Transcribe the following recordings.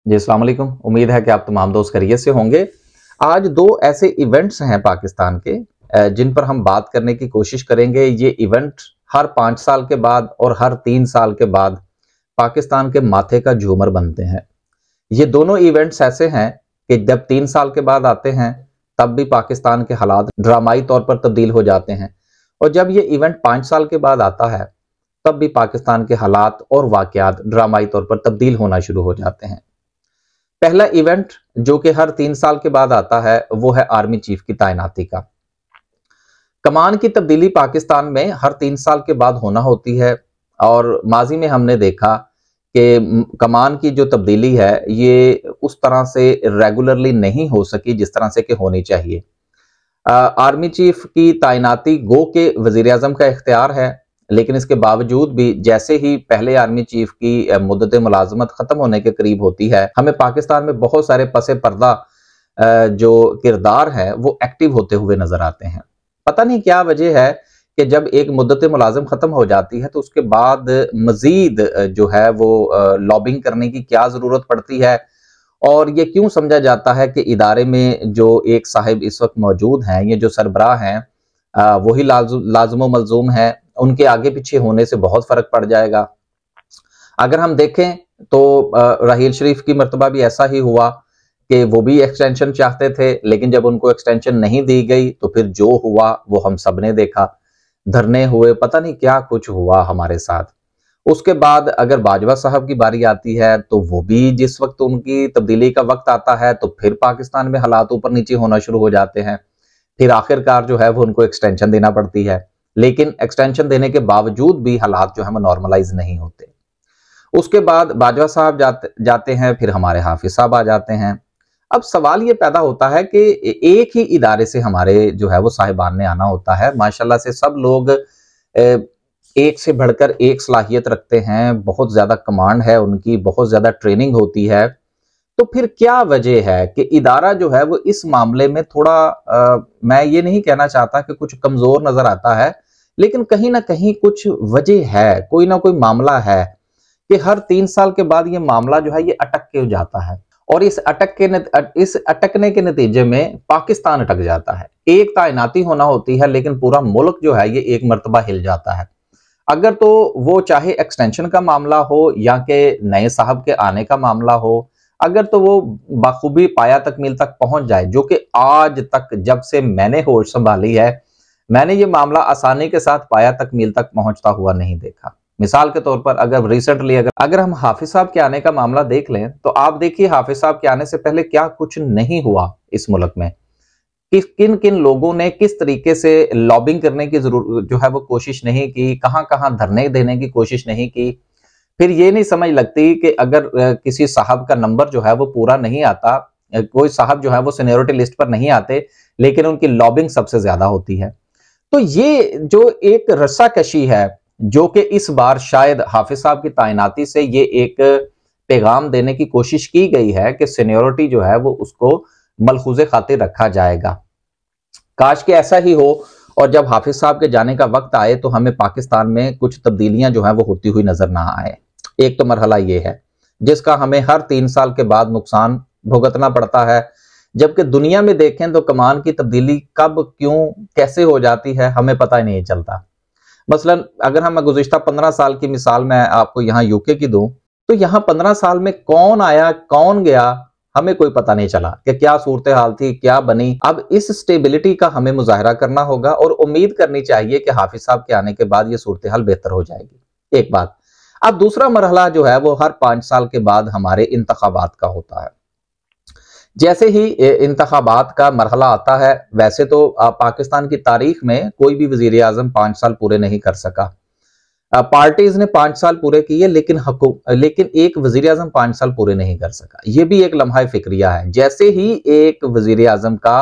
जी अस्सलाम वालेकुम। उम्मीद है कि आप तमाम दोस्त खैरियत से होंगे। आज दो ऐसे इवेंट्स हैं पाकिस्तान के जिन पर हम बात करने की कोशिश करेंगे। ये इवेंट हर 5 साल के बाद और हर 3 साल के बाद पाकिस्तान के माथे का झूमर बनते हैं। ये दोनों इवेंट्स ऐसे हैं कि जब 3 साल के बाद आते हैं तब भी पाकिस्तान के हालात ड्रामाई तौर पर तब्दील हो जाते हैं, और जब ये इवेंट 5 साल के बाद आता है तब भी पाकिस्तान के हालात और वाकयात ड्रामाई तौर पर तब्दील होना शुरू हो जाते हैं। पहला इवेंट जो कि हर 3 साल के बाद आता है वो है आर्मी चीफ की तैनाती का। कमान की तब्दीली पाकिस्तान में हर 3 साल के बाद होना होती है, और माजी में हमने देखा कि कमान की जो तब्दीली है ये उस तरह से रेगुलरली नहीं हो सकी जिस तरह से कि होनी चाहिए। आर्मी चीफ की तैनाती गो के वजीर आजम का इख्तियार है, लेकिन इसके बावजूद भी जैसे ही पहले आर्मी चीफ की मुद्दत मुलाजमत खत्म होने के करीब होती है, हमें पाकिस्तान में बहुत सारे पसे पर्दा जो किरदार है वो एक्टिव होते हुए नजर आते हैं। पता नहीं क्या वजह है कि जब एक मुद्दत मुलाजम खत्म हो जाती है तो उसके बाद मजीद जो है वो लॉबिंग करने की क्या जरूरत पड़ती है, और ये क्यों समझा जाता है कि इदारे में जो एक साहिब इस वक्त मौजूद हैं, ये जो सरबराह हैं वही लाजमो मलजूम है, उनके आगे पीछे होने से बहुत फर्क पड़ जाएगा। अगर हम देखें तो राहील शरीफ की मर्तबा भी ऐसा ही हुआ कि वो भी एक्सटेंशन चाहते थे, लेकिन जब उनको एक्सटेंशन नहीं दी गई तो फिर जो हुआ वो हम सब ने देखा। धरने हुए, पता नहीं क्या कुछ हुआ हमारे साथ। उसके बाद अगर बाजवा साहब की बारी आती है तो वो भी जिस वक्त उनकी तब्दीली का वक्त आता है तो फिर पाकिस्तान में हालात ऊपर नीचे होना शुरू हो जाते हैं। फिर आखिरकार जो है वो उनको एक्सटेंशन देना पड़ती है, लेकिन एक्सटेंशन देने के बावजूद भी हालात जो है वो नॉर्मलाइज नहीं होते। उसके बाद बाजवा साहब जाते हैं, फिर हमारे हाफिज साहब आ जाते हैं। अब सवाल ये पैदा होता है कि एक ही इदारे से हमारे जो है वो साहिबान ने आना होता है। माशाल्लाह से सब लोग एक से बढ़कर एक सलाहियत रखते हैं, बहुत ज्यादा कमांड है उनकी, बहुत ज्यादा ट्रेनिंग होती है। तो फिर क्या वजह है कि इदारा जो है वो इस मामले में थोड़ा मैं ये नहीं कहना चाहता कि कुछ कमजोर नजर आता है, लेकिन कहीं ना कहीं कुछ वजह है, कोई ना कोई मामला है कि हर 3 साल के बाद ये मामला जो है ये अटक के जाता है, और इस अटकने के नतीजे में पाकिस्तान अटक जाता है। एक तैनाती होना होती है लेकिन पूरा मुल्क जो है ये एक मर्तबा हिल जाता है। अगर तो वो चाहे एक्सटेंशन का मामला हो या कि नए साहब के आने का मामला हो, अगर तो वो बाखूबी पाया तकमील तक पहुंच जाए, जो कि आज तक जब से मैंने होश संभाली है मैंने ये मामला आसानी के साथ पाया तकमील तक पहुंचता हुआ नहीं देखा। मिसाल के तौर पर अगर रिसेंटली अगर हम हाफिज साहब के आने का मामला देख लें तो आप देखिए हाफिज साहब के आने से पहले क्या कुछ नहीं हुआ इस मुल्क में, किन किन लोगों ने किस तरीके से लॉबिंग करने की जो है वो कोशिश नहीं की, कहां कहां धरने देने की कोशिश नहीं की। फिर ये नहीं समझ लगती कि अगर किसी साहब का नंबर जो है वो पूरा नहीं आता, कोई साहब जो है वो सीनियरिटी लिस्ट पर नहीं आते, लेकिन उनकी लॉबिंग सबसे ज्यादा होती है। तो ये जो एक रस्साकशी है जो कि इस बार शायद हाफिज साहब की तैनाती से ये एक पैगाम देने की कोशिश की गई है कि सीनियरिटी जो है वो उसको मलहूज़े खातिर रखा जाएगा। काश कि ऐसा ही हो, और जब हाफिज साहब के जाने का वक्त आए तो हमें पाकिस्तान में कुछ तब्दीलियां जो है वो होती हुई नजर ना आए। एक तो मरहला ये है जिसका हमें हर 3 साल के बाद नुकसान भुगतना पड़ता है, जबकि दुनिया में देखें तो कमान की तब्दीली कब क्यों कैसे हो जाती है हमें पता ही नहीं चलता। मसलन अगर हम गुज़िश्ता 15 साल की मिसाल मैं आपको यहाँ यूके की दूं तो यहाँ 15 साल में कौन आया कौन गया हमें कोई पता नहीं चला कि क्या सूरत हाल थी, क्या बनी। अब इस स्टेबिलिटी का हमें मुजाहरा करना होगा और उम्मीद करनी चाहिए कि हाफिज साहब के आने के बाद ये सूरत हाल बेहतर हो जाएगी। एक बात। अब दूसरा मरहला जो है वो हर 5 साल के बाद हमारे इंतखाबात का होता है। जैसे ही इंतखाबात का मरहला आता है, वैसे तो पाकिस्तान की तारीख में कोई भी वजीर आजम 5 साल पूरे नहीं कर सका। पार्टीज ने 5 साल पूरे किए, लेकिन एक वजीर आजम 5 साल पूरे नहीं कर सका। ये भी एक लम्हा फिक्रिया है। जैसे ही एक वजीर आजम का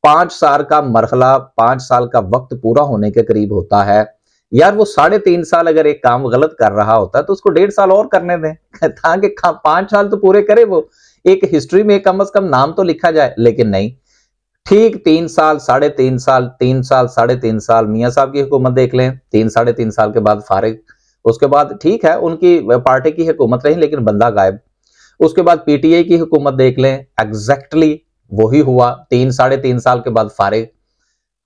5 साल का मरहला, 5 साल का वक्त पूरा होने के करीब होता है, यार वो 3.5 साल अगर एक काम गलत कर रहा होता है तो उसको 1.5 साल और करने दें ताकि 5 साल तो पूरे करे, वो एक हिस्ट्री में कम से कम नाम तो लिखा जाए। लेकिन नहीं, ठीक 3 साल, 3.5 साल, 3 साल, 3.5 साल मियां साहब की हुकूमत देख लें, 3-3.5 साल के बाद फारिग। उसके बाद ठीक है उनकी पार्टी की हुकूमत रही लेकिन बंदा गायब। उसके बाद पीटीआई की हुकूमत देख लें, एग्जैक्टली वही हुआ, 3-3.5 साल के बाद फारिग।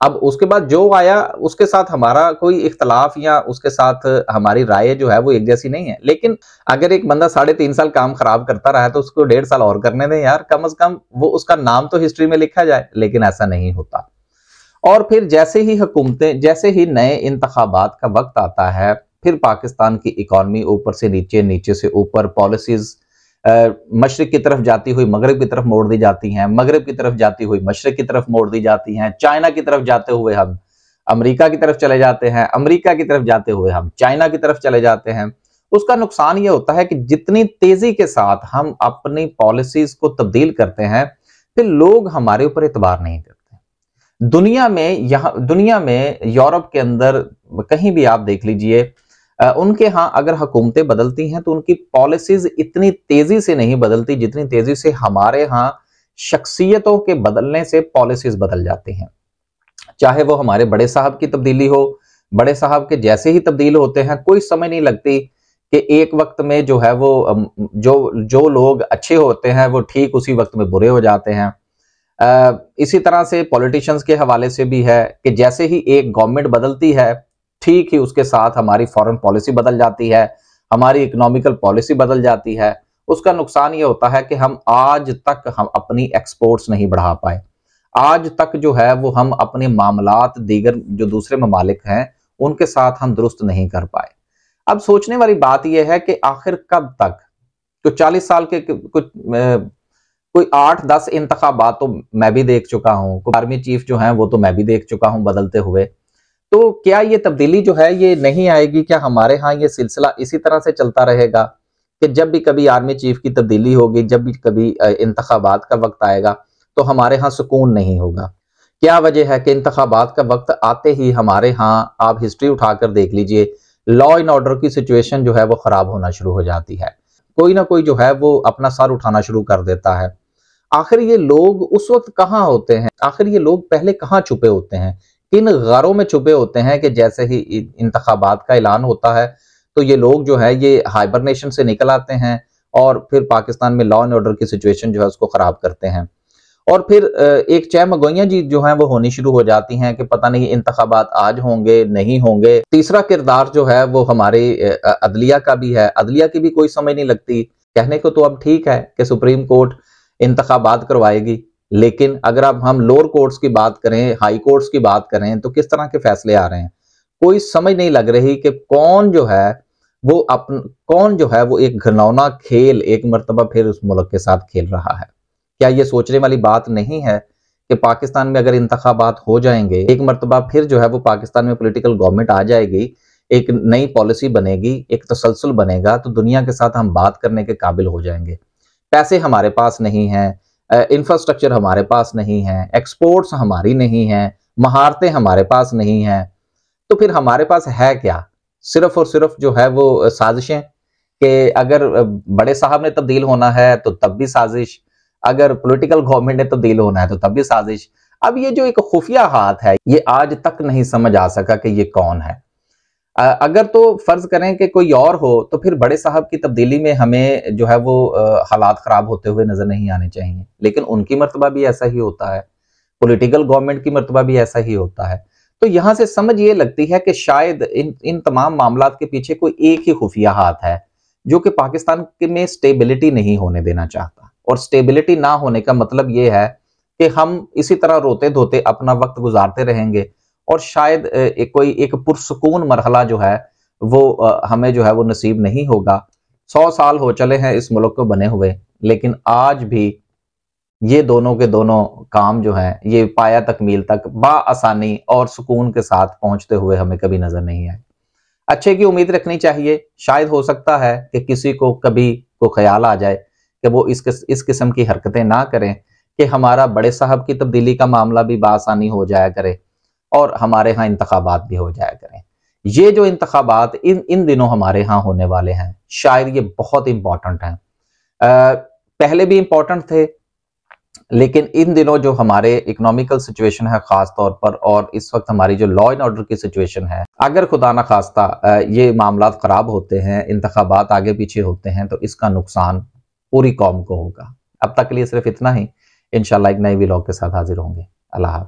अब उसके बाद जो आया उसके साथ हमारा कोई इख्तलाफ या उसके साथ हमारी राय जो है वो एक जैसी नहीं है, लेकिन अगर एक बंदा 3.5 साल काम खराब करता रहा है तो उसको 1.5 साल और करने दें यार, कम से कम वो उसका नाम तो हिस्ट्री में लिखा जाए, लेकिन ऐसा नहीं होता। और फिर जैसे ही हुकूमतें, जैसे ही नए इंतखाबात का वक्त आता है, फिर पाकिस्तान की इकॉनमी ऊपर से नीचे, नीचे से ऊपर, पॉलिसीज मशरिक की तरफ जाती हुई मगरिब की तरफ मोड़ दी जाती हैं, मगरिब की तरफ जाती हुई मशरिक की तरफ मोड़ दी जाती हैं, चाइना की तरफ जाते हुए हम अमेरिका की तरफ चले जाते हैं, अमेरिका की तरफ जाते हुए हम चाइना की तरफ चले जाते हैं। उसका नुकसान यह होता है कि जितनी तेजी के साथ हम अपनी पॉलिसीज को तब्दील करते हैं, फिर लोग हमारे ऊपर एतबार नहीं करते। दुनिया में यूरोप के अंदर कहीं भी आप देख लीजिए, उनके यहाँ अगर हुकूमतें बदलती हैं तो उनकी पॉलिसीज इतनी तेजी से नहीं बदलती जितनी तेजी से हमारे यहाँ शख्सियतों के बदलने से पॉलिसीज बदल जाती हैं। चाहे वो हमारे बड़े साहब की तब्दीली हो, बड़े साहब के जैसे ही तब्दील होते हैं, कोई समय नहीं लगती कि एक वक्त में जो है वो जो लोग अच्छे होते हैं वो ठीक उसी वक्त में बुरे हो जाते हैं। इसी तरह से पॉलिटिशियंस के हवाले से भी है कि जैसे ही एक गवर्नमेंट बदलती है, ठीक ही उसके साथ हमारी फॉरेन पॉलिसी बदल जाती है, हमारी इकोनॉमिकल पॉलिसी बदल जाती है। उसका नुकसान ये होता है कि हम आज तक अपनी एक्सपोर्ट्स नहीं बढ़ा पाए, आज तक जो है वो हम अपने मामलात दीगर जो दूसरे ममालिक हैं उनके साथ हम दुरुस्त नहीं कर पाए। अब सोचने वाली बात यह है कि आखिर कब तक, तो 40 साल के कोई 8-10 इंतखाबात तो मैं भी देख चुका हूँ, आर्मी चीफ जो है वो तो मैं भी देख चुका हूँ बदलते हुए। तो क्या ये तब्दीली जो है ये नहीं आएगी? क्या हमारे यहाँ ये सिलसिला इसी तरह से चलता रहेगा कि जब भी कभी आर्मी चीफ की तब्दीली होगी, जब भी कभी इंतखाबात का वक्त आएगा तो हमारे यहाँ सुकून नहीं होगा? क्या वजह है कि इंतखाबात का वक्त आते ही हमारे यहाँ, आप हिस्ट्री उठाकर देख लीजिए, लॉ एंड ऑर्डर की सिचुएशन जो है वो खराब होना शुरू हो जाती है, कोई ना कोई जो है वो अपना सर उठाना शुरू कर देता है। आखिर ये लोग उस वक्त कहाँ होते हैं? आखिर ये लोग पहले कहाँ छुपे होते हैं? किन गारों में छुपे होते हैं कि जैसे ही इंतखाबात का ऐलान होता है तो ये लोग जो है ये हाइबरनेशन से निकल आते हैं और फिर पाकिस्तान में लॉ एंड ऑर्डर की सिचुएशन जो है उसको खराब करते हैं। और फिर एक चहमगोइयां जी जो है वो होनी शुरू हो जाती हैं कि पता नहीं इंतखाबात आज होंगे नहीं होंगे। तीसरा किरदार जो है वो हमारी अदलिया का भी है। अदलिया की भी कोई समझ नहीं लगती। कहने को तो अब ठीक है कि सुप्रीम कोर्ट इंतखाबात करवाएगी, लेकिन अगर अब हम लोअर कोर्ट्स की बात करें, हाई कोर्ट्स की बात करें, तो किस तरह के फैसले आ रहे हैं? कोई समझ नहीं लग रही कि कौन जो है वो एक घिनौना खेल एक मर्तबा फिर उस मुल्क के साथ खेल रहा है। क्या ये सोचने वाली बात नहीं है कि पाकिस्तान में अगर इंतखाबात हो जाएंगे, एक मर्तबा फिर जो है वो पाकिस्तान में पॉलिटिकल गवर्नमेंट आ जाएगी, एक नई पॉलिसी बनेगी, एक तसलसल बनेगा, तो दुनिया के साथ हम बात करने के काबिल हो जाएंगे। पैसे हमारे पास नहीं है, इंफ्रास्ट्रक्चर हमारे पास नहीं है, एक्सपोर्ट्स हमारी नहीं है, महारतें हमारे पास नहीं है, तो फिर हमारे पास है क्या? सिर्फ और सिर्फ जो है वो साजिशें कि अगर बड़े साहब ने तब्दील होना है तो तब भी साजिश, अगर पॉलिटिकल गवर्नमेंट ने तब्दील होना है तो तब भी साजिश। अब ये जो एक खुफिया हाथ है ये आज तक नहीं समझ आ सका कि ये कौन है। अगर तो फर्ज करें कि कोई और हो तो फिर बड़े साहब की तब्दीली में हमें जो है वो हालात खराब होते हुए नजर नहीं आने चाहिए, लेकिन उनकी मर्तबा भी ऐसा ही होता है, पॉलिटिकल गवर्नमेंट की मर्तबा भी ऐसा ही होता है। तो यहां से समझ ये लगती है कि शायद इन तमाम मामलात के पीछे कोई एक ही खुफिया हाथ है जो कि पाकिस्तान में स्टेबिलिटी नहीं होने देना चाहता। और स्टेबिलिटी ना होने का मतलब ये है कि हम इसी तरह रोते धोते अपना वक्त गुजारते रहेंगे और शायद एक पुरसुकून मरहला जो है वो हमें जो है वो नसीब नहीं होगा। 100 साल हो चले हैं इस मुल्क को बने हुए, लेकिन आज भी ये दोनों के दोनों काम जो है ये पाया तकमील तक बाआसानी और सुकून के साथ पहुंचते हुए हमें कभी नजर नहीं आए। अच्छे की उम्मीद रखनी चाहिए। शायद हो सकता है कि किसी को कभी को ख्याल आ जाए कि वो इस किस्म की हरकतें ना करें कि हमारा बड़े साहब की तब्दीली का मामला भी बाआसानी हो जाया करे और हमारे यहाँ इंतखाबात भी हो जाया करें। ये जो इंतखाबात इन दिनों हमारे यहाँ होने वाले हैं, शायद ये बहुत इंपॉर्टेंट हैं। पहले भी इंपॉर्टेंट थे, लेकिन इन दिनों जो हमारे इकोनॉमिकल सिचुएशन है खास तौर पर, और इस वक्त हमारी जो लॉ एंड ऑर्डर की सिचुएशन है, अगर खुदा ना खास्ता ये मामलात खराब होते हैं, इंतखाबात आगे पीछे होते हैं, तो इसका नुकसान पूरी कौम को होगा। अब तक के लिए सिर्फ इतना ही। इंशाल्लाह एक नए व्लॉग के साथ हाजिर होंगे। अल्लाह हाफ़िज़।